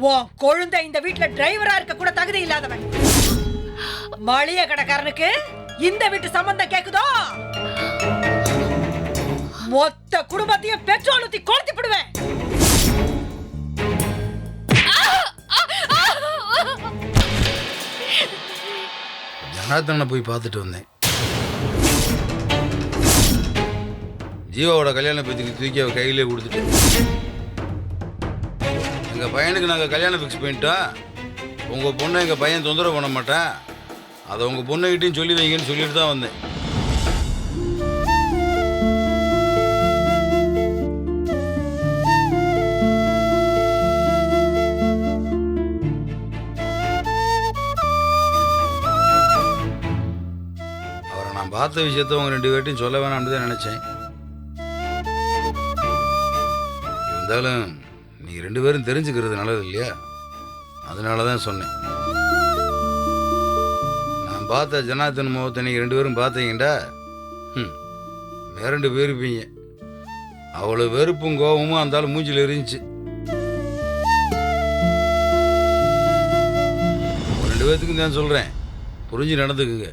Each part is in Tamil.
உன் கொழுந்தை இந்த வீட்டுல டிரைவரா இருக்க கூட தகுதி இல்லாதவன். மளிகை கடைக்காரனுக்கு இந்த வீட்டு சம்பந்தம் கேக்குதோ, மொத்த குடும்பத்தையும் பெட்ரோல் ஊத்தி கொளுத்தி விடுவேன். ஜனார்தனை போய் பார்த்துட்டு வந்தேன். ஜீவாவோட கல்யாண பத்திரிக்கை தூக்கி அவ கையிலே கொடுத்துட்டு, எங்கள் பையனுக்கு நாங்கள் கல்யாணம் ஃபிக்ஸ் பண்ணிட்டோம், உங்கள் பொண்ணை எங்கள் பையன் தொந்தரவு பண்ண மாட்டேன், அதை உங்கள் பொண்ணுகிட்டையும் சொல்லி வைங்கன்னு சொல்லிட்டு தான் வந்தேன். அவரை நான் பார்த்த விஷயத்த உங்கள் 2 பேர்ட்டையும் சொல்ல வேணாம்னு தான் நினச்சேன். இருந்தாலும் நீங்கள் 2 பேரும் தெரிஞ்சுக்கிறது நல்லது இல்லையா, அதனால தான் சொன்னேன். நான் பார்த்த ஜனார்தன் முகத்தை நீங்கள் 2 பேரும் பார்த்தீங்கண்டா மிரண்டு போயிருப்பீங்க. அவ்வளோ வெறுப்பும் கோபமும் அந்த ஆள் மூஞ்சில் இருந்துச்சு. 2 பேர்த்துக்கும் தான் சொல்கிறேன், புரிஞ்சு நடந்துக்குங்க.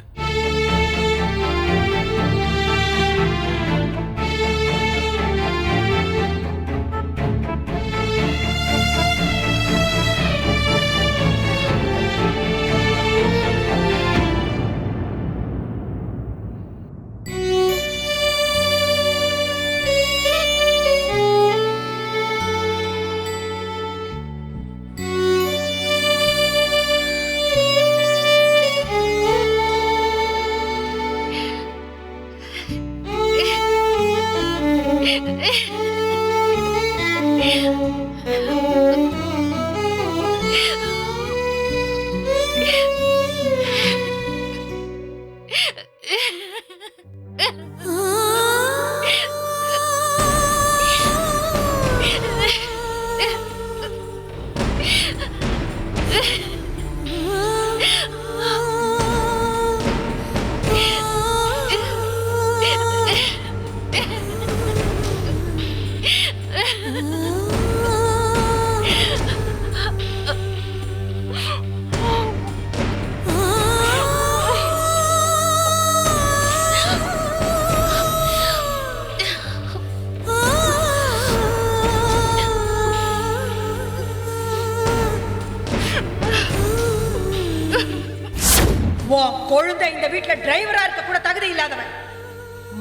உன் கொழுந்தை இந்த வீட்டுல டிரைவரா இருக்க கூட தகுதி இல்லாதவன்.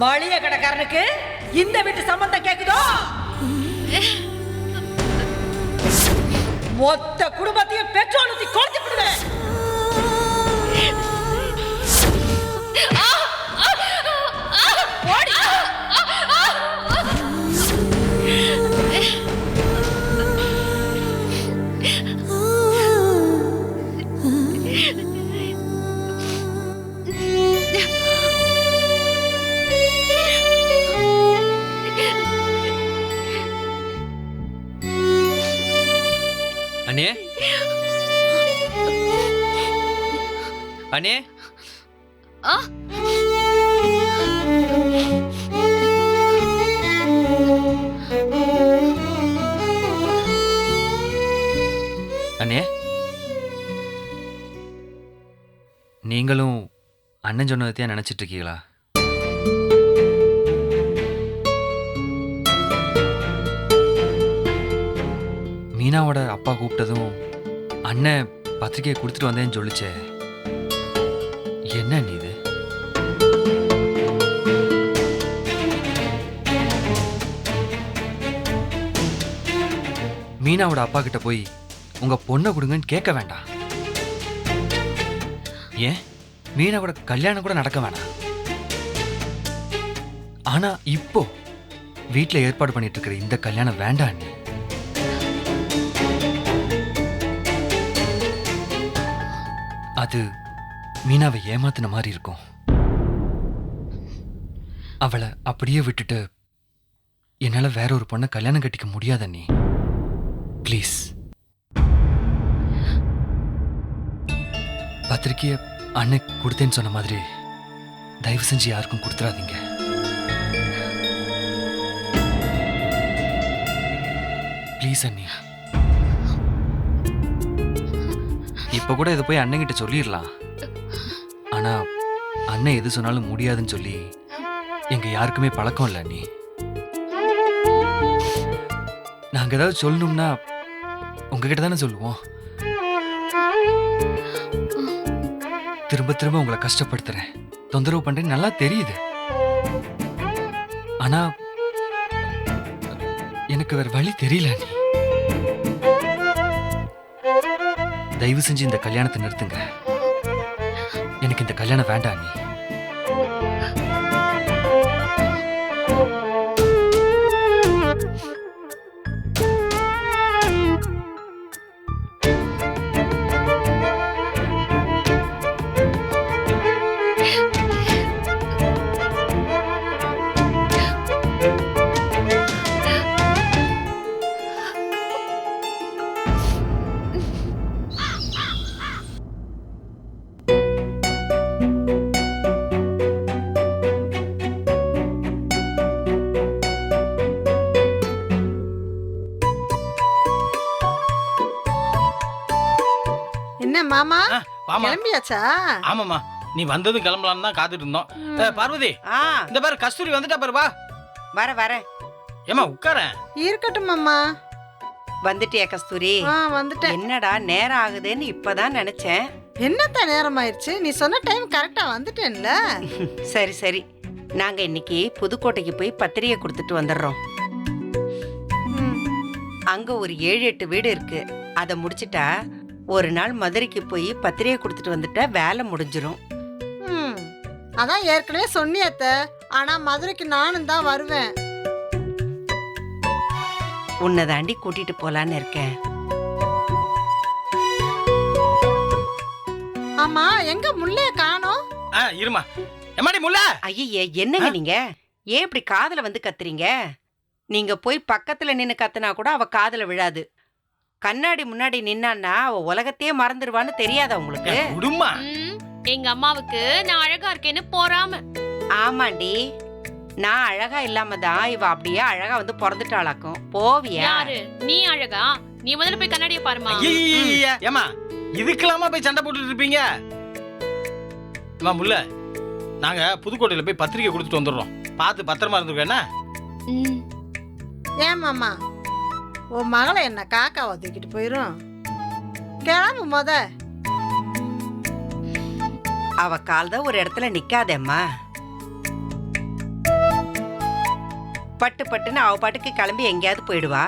மளிகை கடைக்காரனுக்கு இந்த வீட்டு சம்பந்தம் கேக்குதோ, மொத்த குடும்பத்தையும் பெட்ரோல் ஊத்தி கொளுத்தி விடுவேன். அண்ணே, அண்ணே, அண்ணே, நீங்களும் அண்ணன் சொன்னதைத்தான் நினைச்சிட்டு இருக்கீங்களா? மீனாவோட அப்பா கூப்பிட்டதும் அண்ணன் பத்திரிக்கையை கொடுத்துட்டு வந்தேன்னு சொல்லிச்சே, என்ன நீ இது? மீனாவோட அப்பா கிட்ட போய் உங்க பொண்ணை கொடுங்கன்னு கேட்க வேண்டாம். ஏன் மீனாவோட கல்யாணம் கூட நடக்க வேணாம். ஆனா இப்போ வீட்டுல ஏற்பாடு பண்ணிட்டு இருக்கிற இந்த கல்யாணம் வேண்டாம். நீ அது மீனாவை ஏமாத்தின மாதிரி இருக்கும். அவளை அப்படியே விட்டுட்டு என்னால வேற ஒரு பொண்ணை கல்யாணம் கட்டிக்க முடியாத. நீ ப்ளீஸ் பத்திரிக்கைய அன்னைக்கு கொடுத்தேன்னு சொன்ன மாதிரி தயவு செஞ்சு யாருக்கும் கொடுத்துடாதீங்க. ப்ளீஸ் அண்ணி. இப்ப கூட இதை போய் அண்ணன் கிட்ட சொல்லிடலாம். ஆனா அண்ணன் எது சொன்னாலும் முடியாதுன்னு சொல்லி எங்க யாருக்குமே பழக்கம் இல்லை அண்ணி. நாங்க ஏதாவது சொல்லணும்னா உங்ககிட்ட தானே சொல்லுவோம். திரும்ப திரும்ப உங்களை கஷ்டப்படுத்துறேன், தொந்தரவு பண்றேன்னு நல்லா தெரியுது. ஆனா எனக்கு வேற வழி தெரியல அண்ணி. தயவு செஞ்சு இந்த கல்யாணத்தை நிறுத்துங்க. எனக்கு இந்த கல்யாணம் வேண்டாம் அண்ணி. என்ன மாமா வாமா. கிளம்பியாச்சா? ஆமாம்மா, நீ வந்ததும் கிளம்பலான்னு தான் காத்துட்டு இருந்தோம். பார்வதி, இந்த பாரு கஸ்தூரி வந்துட்டா பாரு. வா வரேன். ஏமா உட்காரேன். இருக்கட்டும் மாமா. வந்துட்டியா கஸ்தூரி? வந்துட்டேன். என்னடா நேரம் ஆகுதுன்னு இப்பதான் நினைச்சேன். என்னத்த நேரம் ஆயிடுச்சு? நீ சொன்ன டைம் கரெக்டா வந்துட்டேன்ல. சரி, நாங்க இன்னைக்கு புதுக்கோட்டைக்கு போய் பத்திரிகை கொடுத்துட்டு வந்துடுறோம். அங்க ஒரு 7-8 வீடு இருக்கு. அதை முடிச்சிட்டா ஒரு நாள் மதுரைக்கு போய் பத்திரிகை கொடுத்துட்டு வந்துட்டா வேலை முடிஞ்சிரும். அதான் ஏற்கனவே சொன்னியத்த. ஆனா மதுரைக்கு நானும் தான் வருவேன். உன்னை தாண்டி கூட்டிட்டு போலான்னு இருக்கேன். ஆமா, எங்க முள்ளைய காணோம்? இருமா. எம்மாடி முல்ல. ஐயே, என்னங்க நீங்க? ஏன் இப்படி காதுல வந்து கத்துறீங்க? நீங்க போய் பக்கத்துல நின்னு கத்துனா கூட அவ காதுல விழாது. கண்ணாடி முன்னாடி நின்னான்னா அவ உலகத்தையே மறந்துடுவான்னு தெரியாதா உங்களுக்கு? விடுமா. எங்க அம்மாவுக்கு நான் அழகா இருக்கேன்னு போறாம. ஆமாண்டி, நான் அழகா இல்லாம தான் இவ அப்படியே அழகா வந்து பிறந்துட்டாளாக்கும். போவியா? யாரு நீ அழகா? நீ முதல்ல போய் கண்ணாடிய பாருமா. ஏமா இதுக்கெல்லாமா போய் சண்டை போட்டுட்டு இருப்பீங்க? அம்மா முல்ல, நாங்க புதுக்கோட்டையில போய் பத்திரிகை கொடுத்துட்டு வந்துடுறோம். பார்த்து பத்திரமா இருந்துருக்கேன்னா. ஏன் மாமா, உன் மகளை என்ன காக்கா ஒதுக்கிட்டு போயிரும்? கிளம்பு முத. அவ கால் தான் ஒரு இடத்துல நிக்காதேம்மா. பட்டு பட்டுன்னு அவ பாட்டுக்கு கிளம்பி எங்கேயாவது போயிடுவா.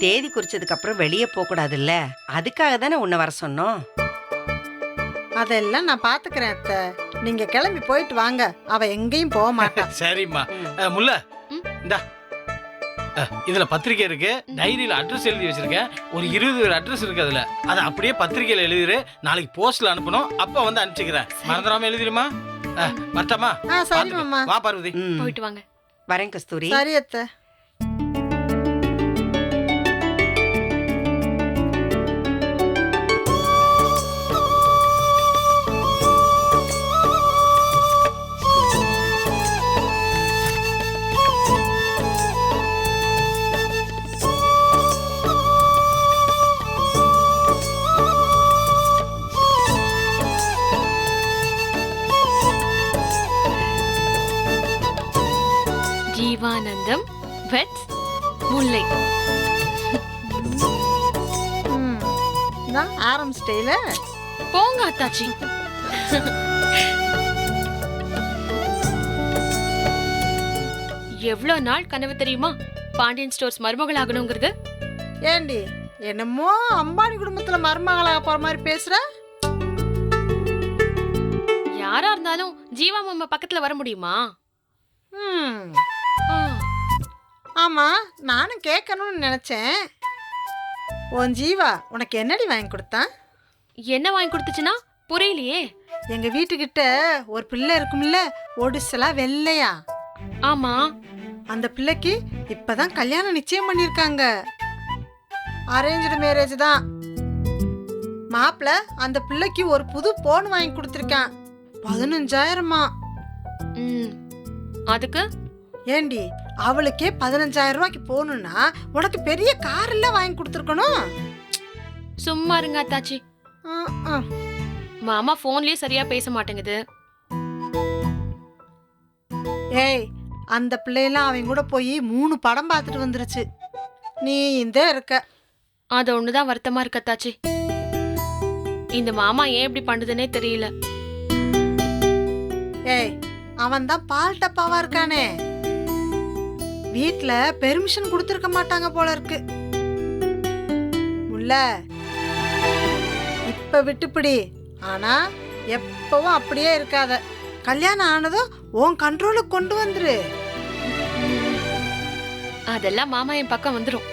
தேதி குறிச்சதுக்கு அப்புறம் வெளியே போக கூடாதுல்ல, அதுக்காக தானே உன்னை வர சொன்னோம். அதெல்லாம் நான் பாத்துக்கிறேன் அத்தை. நீங்க கிளம்பி போயிட்டு வாங்க. அவ எங்கேயும் போக மாட்டா. சரிம்மா. முல்ல, இந்தா இதுல பத்திரிக்கை இருக்கு. டைரியில அட்ரஸ் எழுதி வச்சிருக்கேன். ஒரு 20 அட்ரஸ் இருக்கு அதுல. அதை அப்படியே பத்திரிக்கையில எழுதிரு. நாளைக்கு போஸ்ட்ல அனுப்பணும். அப்ப வந்து அனுப்பிச்சுக்கிறேன். மறந்துடாம எழுதிருமா. வரட்டாமா? சரி மாமா. வா பார்வதி. போயிட்டு வாங்க. வரேன் கஸ்தூரி. சரி அத்தை. ஜீவானந்தம் வெட்ஸ் முல்லை. ஆரம்பிச்சிட்டேல. போங்க அத்தாச்சி. எவ்வளவு நாள் கனவு தெரியுமா பாண்டியன் ஸ்டோர்ஸ் மருமகள் ஆகணுங்கிறது? ஏண்டி என்னமோ அம்பானி குடும்பத்துல மருமகளாக போற மாதிரி பேசுற? யாரா இருந்தாலும் ஜீவா மாமா பக்கத்துல வர முடியுமா? ஆமா, நானும் கேட்கணும்னு நினைச்சேன். உன் ஜீவா உனக்கு என்னடி வாங்கி கொடுத்தான்? என்ன வாங்கி கொடுத்துச்சுன்னா புரியலையே. எங்க வீட்டுக்கிட்ட ஒரு பிள்ளை இருக்கும்ல, ஒடிசலா வெள்ளையா. ஆமா, அந்த பிள்ளைக்கு இப்பதான் கல்யாணம் நிச்சயம் பண்ணிருக்காங்க. அரேஞ்சு மேரேஜ் தான். மாப்பிள்ள அந்த பிள்ளைக்கு ஒரு புது போன் வாங்கி கொடுத்திருக்கான். 15,000மா. அதுக்கு ஏண்டி அவளுக்கே 15,000 ரூபாய்க்கு போகணும்னா உனக்கு பெரிய கார் எல்லாம் வாங்கி கொடுத்துருக்கணும். சும்மா இருங்க அத்தாச்சி. மாமா போன்லயே சரியா பேச மாட்டேங்குது. ஏய், அந்த பிள்ளைலாம் அவங்க கூட போய் 3 படம் பார்த்துட்டு வந்துருச்சு. நீ இந்த இருக்க. அது ஒண்ணுதான் வருத்தமா இருக்கு அத்தாச்சி. இந்த மாமா ஏன் இப்படி பண்ணுதுன்னே தெரியல. ஏய், அவன் தான் பால் டப்பாவா இருக்கானே. வீட்ல பெர்மிஷன் கொடுத்துருக்க மாட்டாங்க போல இருக்கு. முல்ல, இப்ப விட்டுப்பிடி. ஆனா எப்பவும் அப்படியே இருக்காத. கல்யாணம் ஆனதும் உன் கண்ட்ரோலுக்கு கொண்டு வந்துரு. அதெல்லாம் மாமா என் பக்கம் வந்துரும்.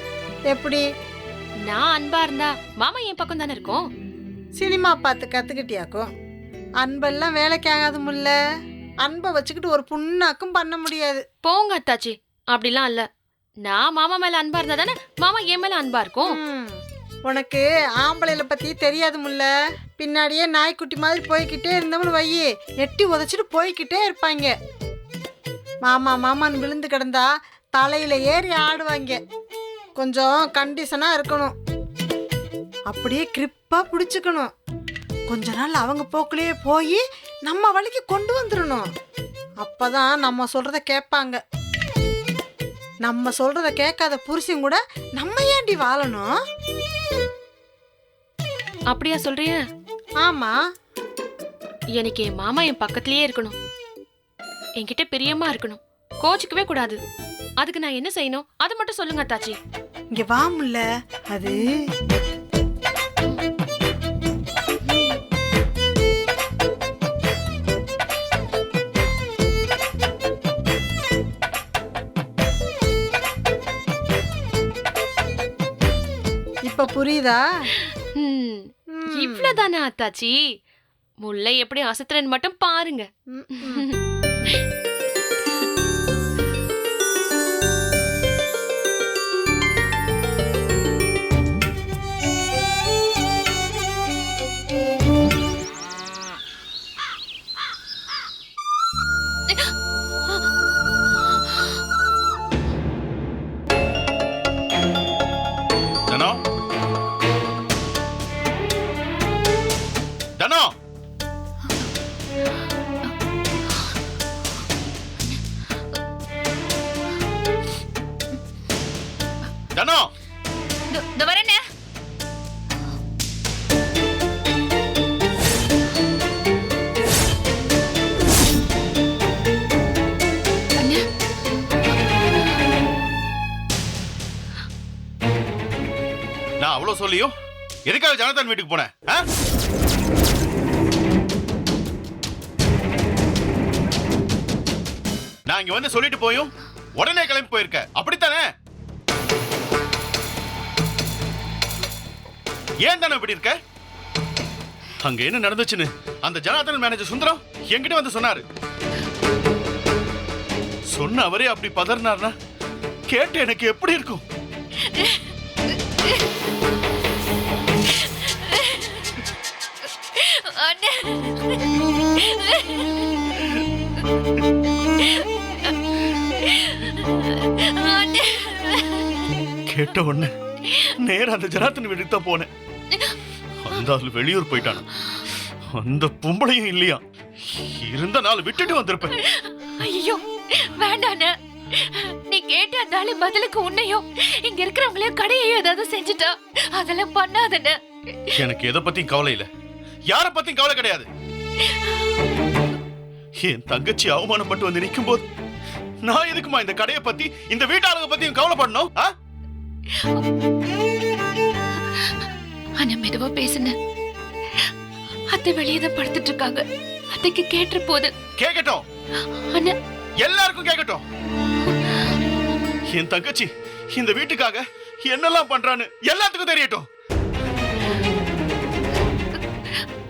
எப்படி? நான் அன்பா இருந்தா மாமா என் பக்கம் தானே இருக்கும். சினிமா பார்த்து கத்துக்கிட்டியாக்கும். அன்பெல்லாம் வேலைக்கு ஆகாது முல்ல. அன்பை வச்சுக்கிட்டு ஒரு புண்ணாக்கும் பண்ண முடியாது. போங்க அத்தாச்சி, அப்படிலாம் இல்ல. நான் மாமா மேல அன்பா இருந்தா தானே மாமா என் மேல அன்பா இருக்கும். உனக்கு ஆம்பளையில பத்தி தெரியாது முல்ல. பின்னாடியே நாய்க்குட்டி மாதிரி போய்கிட்டே இருந்தவனு வையி, எட்டி உதச்சிட்டு போய்கிட்டே இருப்பாங்க. மாமா மாமான்னு விழுந்து கிடந்தா தலையில ஏறி ஆடுவாங்க. கொஞ்சம் கண்டிஷனா இருக்கணும். அப்படியே கிரிப்பா பிடிச்சுக்கணும். கொஞ்ச நாள் அவங்க போக்குலயே போய் நம்ம வழிக்கு கொண்டு வந்துடணும். அப்பதான் நம்ம சொல்றத கேட்பாங்க. நம்ம சொல்றத கேட்காத புருஷன் கூட நம்ம ஏண்டி வாழணும்? அப்படியா சொல்றீங்க? ஆமா, எனக்கு என் மாமா என் பக்கத்திலேயே இருக்கணும். என்கிட்ட பிரியமா இருக்கணும். கோச்சிக்கவே கூடாது. அதுக்கு நான் என்ன செய்யணும் அது மட்டும் சொல்லுங்க அத்தாச்சி. இங்க வா முல்ல. அது இப்ப புரியுதா? இவ்வளவுதானா அத்தாச்சி? முல்லை எப்படி அசத்துறன்னு மட்டும் பாருங்க. நான் அவ்வளவு சொல்லியும் எதுக்காக ஜனதான் வீட்டுக்கு போனேன்? நான் இங்க வந்து சொல்லிட்டு போயும் உடனே கிளம்பி போயிருக்க, அப்படித்தானே? ஏன் தானே இப்படி இருக்க? அங்க என்ன நடந்துச்சுன்னு அந்த ஜனார்தன் மேனேஜர் சுந்தரம் என்கிட்ட வந்து சொன்னாரு. சொன்ன அவரே அப்படி பதறினார்னா கேட்டு எனக்கு எப்படி இருக்கும்? கேட்ட உடனே நேர அந்த ஜனார்தன் வீட்டுக்கு தான் போனேன். அந்த ஆள் வெளியூர் போயிட்டான். அந்த பொம்பளையும் இல்லையா? இருந்த நாள் விட்டுட்டு வந்திருப்பேன். ஐயோ வேண்டாண்ண. நீ கேட்ட அந்த ஆளு பதிலுக்கு உன்னையும் இங்க இருக்கிறவங்களையும் கடையையும் ஏதாவது செஞ்சுட்டா அதெல்லாம் பண்ணாதண்ண. எனக்கு எதை பத்தியும் கவலை இல்ல, யார பத்தியும் கவலை கிடையாது. என் தங்கச்சி அவமானப்பட்டு வந்து நிற்கும் போது நான் எதுக்குமா இந்த கடையை பத்தி இந்த வீட்டாளங்க பத்தியும் கவலைப்படணும்? ஆனா மெதுவா பேசுன. அத்தை வெளியேதான் படுத்துட்டு இருக்காங்க. அத்தைக்கு கேட்ட போது கேட்கட்டும், எல்லாருக்கும் கேட்கட்டும். என் தங்கச்சி இந்த வீட்டுக்காக என்னெல்லாம் பண்றான்னு எல்லாத்துக்கும் தெரியட்டும்.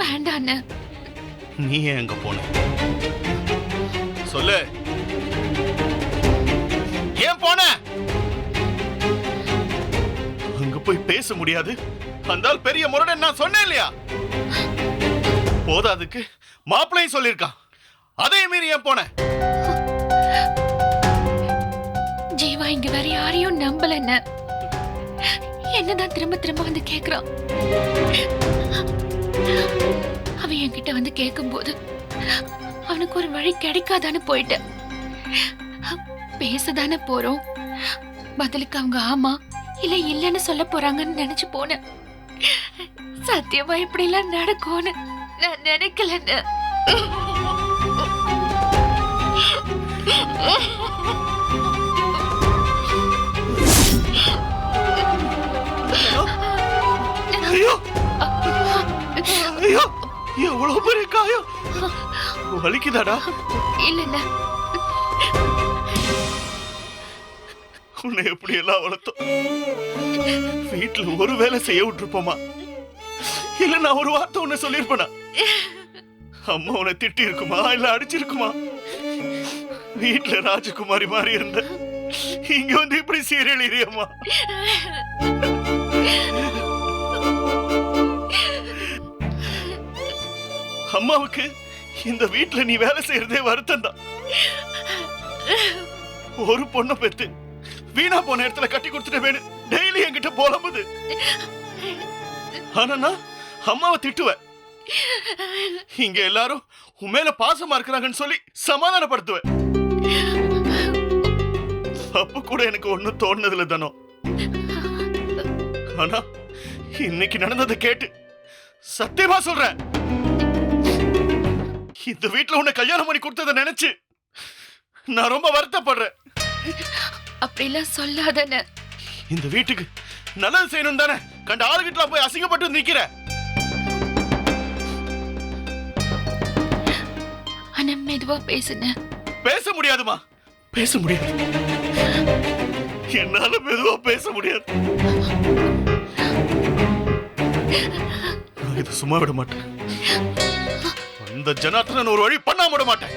வேண்டாண்ண. நீ ஏன் அங்க போன சொல்லு. ஏன் போன? அங்க போய் பேச முடியாது, அந்த பெரிய முரடன் நான் சொன்னேன் இல்லையா? போதாதுக்கு மாப்பிள்ளையும் சொல்லிருக்கான், அதே மீறி ஏன் போன? ஜீவா இங்க வேற யாரையும் நம்பலன்னு என்னதான் திரும்ப திரும்ப வந்து கேக்குறான். அவன் என்கிட்ட வந்து கேட்கும்போது அவனுக்கு ஒரு வழி கிடைக்காதான்னு போயிட்டேன். பேசதானே போறோம், பதிலுக்கு அவங்க ஆமா இல்ல இல்லன்னு சொல்ல போறாங்கன்னு நினைச்சு போனேன். சத்தியமா இப்படி எல்லாம் நடக்கும்னு நான் நினைக்கலன்னு. ஐயோ ஐயோ எவ்வளவு பெரிய காயம், வலிக்குதாடா? இல்ல உன்னை எப்படி எல்லாம் வளர்த்தோம். வீட்டுல ஒரு வேலை செய்ய விட்டுருப்போமா? இல்ல நான் ஒரு வார்த்தை உன்னை சொல்லிருப்பேனா? அம்மா உன்னை திட்டி இருக்குமா இல்ல அடிச்சிருக்குமா? வீட்டுல ராஜகுமாரி மாதிரி இருந்த இங்க வந்து இப்படி சீரியல் எரியம்மா. அம்மாவுக்கு இந்த வீட்டுல நீ வேலை செய்யறதே வருத்தம் தான். ஒரு பொண்ணை பெத்து வீணா போன இடத்துல கட்டி கொடுத்துட்ட வேணும் டெய்லி என்கிட்ட போலம்புது. ஆனா நான் அம்மாவை திட்டுவேன். இங்க எல்லாரும் உன் மேல பாசமா இருக்கிறாங்கன்னு சொல்லி சமாதானப்படுத்துவேன். அப்ப கூட எனக்கு ஒண்ணும் தோணுனதுல தானோ. ஆனா இன்னைக்கு நடந்ததை கேட்டு சத்தியமா சொல்றேன், இந்த வீட்டுல உன்னை கல்யாணம் பண்ணி கொடுத்ததை நினைச்சு நான் ரொம்ப வருத்தப்படுறேன். அப்படிலாம் சொல்லாதன. இந்த வீட்டுக்கு நல்லது செய்யணும் தானே கண்ட ஆளுகிட்ட போய் அசிங்கப்பட்டு நிக்கிற. ஆனா மெதுவா பேசுன. பேச முடியாதுமா, பேச முடியாது. என்னால மெதுவா பேச முடியாது. நான் இதை சும்மா விட மாட்டேன். அந்த ஜனார்த்தனன் ஒரு வழி பண்ணாம விட மாட்டேன்.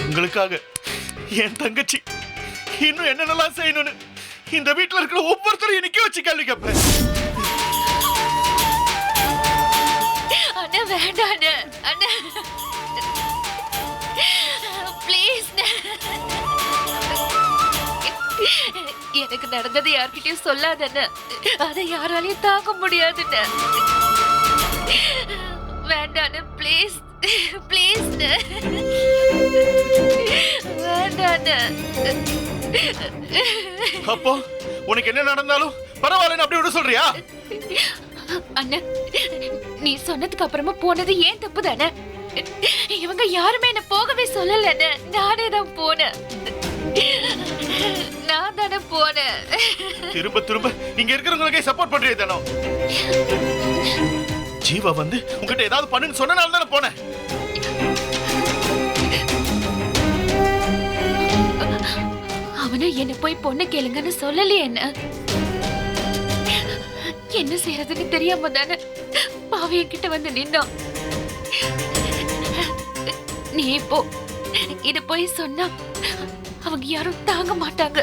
உங்களுக்காக என் தங்கச்சி இன்னும் என்னென்னலாம் செய்யணும்னு இந்த வீட்டுல இருக்கிற ஒவ்வொருத்தரும் நிக்க வச்சு கேள்வி கேட்பேன். அண்ணா வேண்டாண்ண, அண்ணா ப்ளீஸ். எனக்கு நடந்தது யார்கிட்டயும் சொல்லாதண்ண, அதை யாராலையும் தாங்க முடியாதுண்ண. வேண்டாண்ண ப்ளீஸ் ப்ளீஸ் வேண்டாண்ண. அப்போ உனக்கு என்ன நடந்தாலும் பரவாயில்லைன்னு அப்படி விட சொல்றியா? அண்ணன், நீ சொன்னதுக்கு அப்புறமா போனது ஏன் தப்பு தானே? இவங்க யாருமே என்ன போகவே சொல்லலன்னு நானே தான் போனேன். நான் தானே போனேன். திரும்ப திரும்ப இங்க இருக்கிறவங்களுக்கே சப்போர்ட் பண்றியே தானோ? ஜீவா வந்து உங்ககிட்ட ஏதாவது பண்ணுன்னு சொன்னனால தானே போனேன். அவனும் என்ன போய் பொண்ணு கேளுங்கன்னு சொல்லலையே. என்ன செய்யறதுன்னு தெரியாம தானே பாவி என்கிட்ட வந்து நின்னான். நீ இப்போ இத போய் சொன்னா அவங்க யாரும் தாங்க மாட்டாங்க.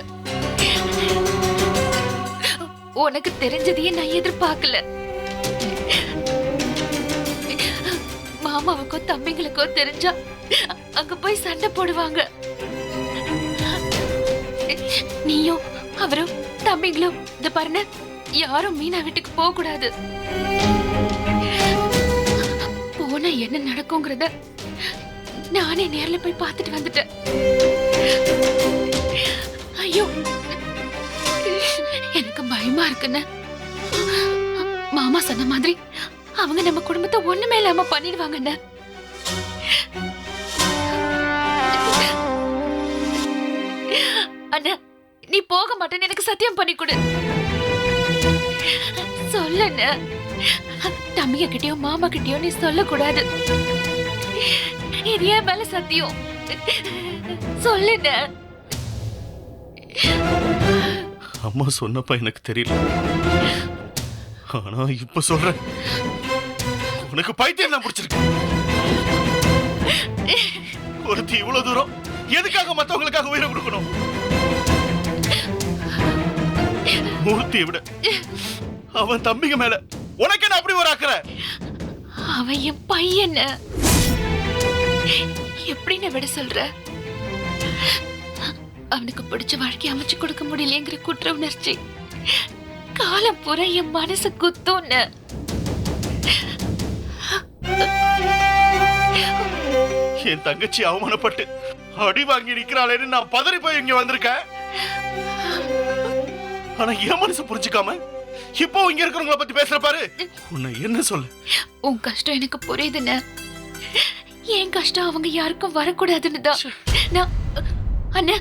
உனக்கு தெரிஞ்சதையே நான் எதிர்பார்க்கல. மாமாவுக்கோ தம்பிங்களுக்கோ தெரிஞ்சா அங்க போய் சண்டை போடுவாங்க. நீயும் அவரும் தம்பிங்களும் இந்த பாருங்க, யாரும் மீனா வீட்டுக்கு போக கூடாது. போனா என்ன நடக்கும்ங்கறத நானே நேர்ல போய் பார்த்துட்டு வந்துட்டேன். ஐயோ, எனக்கு பயமா இருக்குன்னு. மாமா சொன்ன மாதிரி அவங்க நம்ம குடும்பத்தை ஒண்ணுமே இல்லாம பண்ணிடுவாங்கன்னு. அண்ணா, நீ போக மாட்டேன்னு எனக்கு சத்தியம் பண்ணி கொடு. சொல்லண்ண, தம்பிய கிட்டயோ மாமா கிட்டயோ நீ சொல்லக்கூடாது. இது ஏன் மேல சத்தியம்? சொல்லுண்ண. அம்மா சொன்னப்ப எனக்கு தெரியல, ஆனா இப்ப சொல்றேன். உனக்கு பைத்தியம் தான் பிடிச்சிருக்கு. ஒருத்தி இவ்வளவு தூரம் எதுக்காக மத்தவங்களுக்காக உயிரை கொடுக்கணும்? மூர்த்தியை விட அவன் தம்பிங்க மேல உனக்கு என்ன அப்படி ஒரு அக்கறை? அவன் என் பையன். எப்படின்னு விட சொல்ற? அவனுக்கு பிடிச்ச வாழ்க்கையை அமைச்சு கொடுக்க முடியலங்கிற குற்ற உணர்ச்சி காலம் பூரா என் மனசு குத்தோன்னு. என் தங்கச்சி அவமானப்பட்டு அடி வாங்கி நிக்கிறாளேன்னு நான் பதறி போய் இங்க வந்திருக்கேன். ஆனா என் மனசு புரிஞ்சுக்காம இப்போ இங்க இருக்கிறவங்கள பத்தி பேசுற பாரு. உன்னை என்ன சொல்ல? உன் கஷ்டம் எனக்கு புரியுதுன்னு. என் கஷ்டம் அவங்க யாருக்கும் வரக்கூடாதுன்னு தான் நான் அண்ணா